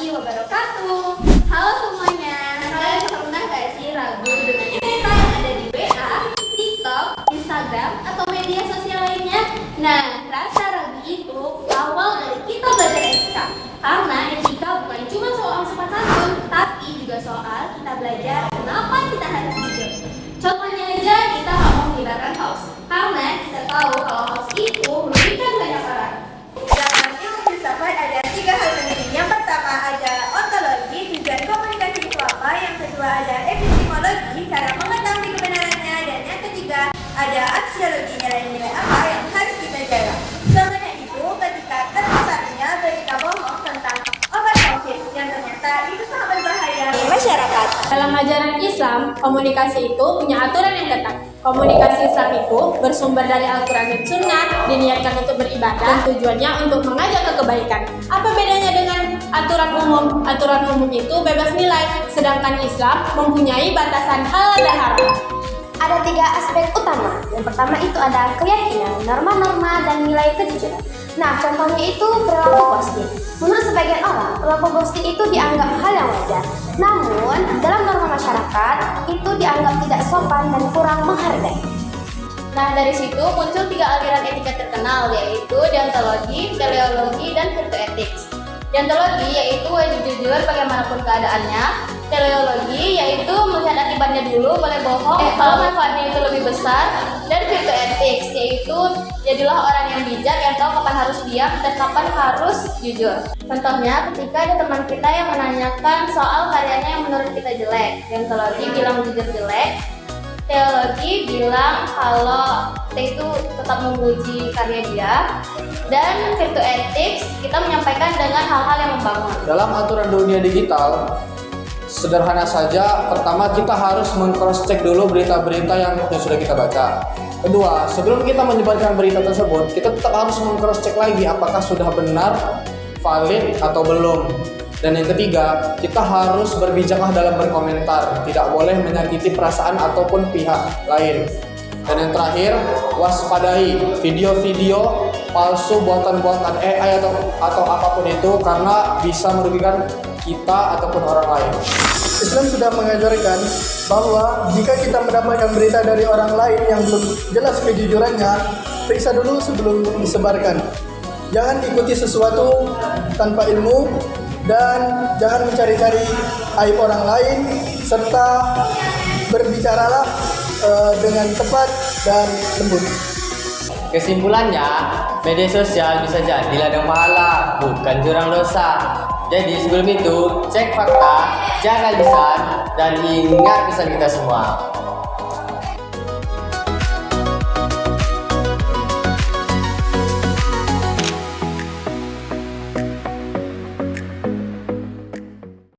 warahmatullahi wabarakatuh. Halo semuanya, kalian pernah gak sih ragu dengan cerita yang ada di WA, TikTok, Instagram, atau media sosial lainnya? Nah, rasa ragu itu awal dari kita belajar etika. Karena etika bukan cuma soal sopan santun, tapi juga soal kita belajar kenapa kita harus jujur. Contohnya aja kita nggak mau menghilangkan hoax, karena kita tahu kalau hoax itu merugikan banyak orang. Dalam ilmu filsafat ada 3 hal penting. Yang pertama ada ontologi, tujuan komunikasi itu apa. Yang kedua ada epistemologi, cara mengetahui kebenarannya. Dan yang ketiga ada aksiologi, nilai-nilai apa yang harus kita jaga. Contohnya itu ketika tersebarnya berita bohong tentang obat COVID yang ternyata itu sangat berbahaya bagi masyarakat. Dalam ajaran Islam, komunikasi itu punya aturan yang ketat. Komunikasi Islam itu bersumber dari Al-Quran dan Sunnah, diniatkan untuk beribadah, dan tujuannya untuk mengajak ke kebaikan. Apa bedanya dengan aturan umum? Aturan umum itu bebas nilai, sedangkan Islam mempunyai batasan halal dan haram. Ada 3 aspek utama. Yang pertama itu ada keyakinan, norma-norma, dan nilai kejujuran. Nah, contohnya itu perilaku ghosting. Menurut sebagian orang, perilaku ghosting itu dianggap hal yang wajar. Namun, dalam norma masyarakat, itu dianggap tidak sopan dan kurang menghargai. Nah, dari situ muncul 3 aliran etika terkenal, yaitu deontologi, teleologi, dan virtue ethics. Deontologi yaitu wajib jujur bagaimanapun keadaannya. Teleologi yaitu melihat akibatnya dulu, boleh bohong kalau manfaatnya itu lebih besar. Dan virtue ethics yaitu jadilah orang yang bijak yang tahu kapan harus diam dan kapan harus jujur. Contohnya ketika ada teman kita yang menanyakan soal karyanya yang menurut kita jelek, deontologi bilang jujur jelek, teologi bilang kalau kita itu tetap memuji karya dia, dan virtue ethics kita menyampaikan dengan hal-hal yang membangun. Dalam aturan dunia digital, sederhana saja, pertama kita harus meng-cross check dulu berita-berita yang sudah kita baca. Kedua, sebelum kita menyebarkan berita tersebut, kita tetap harus meng-cross check lagi apakah sudah benar, valid atau belum. Dan yang ketiga, kita harus berbijaklah dalam berkomentar, tidak boleh menyakiti perasaan ataupun pihak lain. Dan yang terakhir, waspadai video-video palsu buatan-buatan AI atau apapun itu, karena bisa merugikan kita ataupun orang lain. Islam sudah mengajarkan bahwa jika kita mendapatkan berita dari orang lain yang belum jelas kejujurannya, periksa dulu sebelum disebarkan. Jangan ikuti sesuatu tanpa ilmu, dan jangan mencari-cari aib orang lain, serta berbicaralah dengan tepat dan lembut. Kesimpulannya, media sosial bisa jadi ladang pahala, bukan jurang dosa. Jadi sebelum itu, cek fakta, jaga lisan, dan ingat pesan kita semua.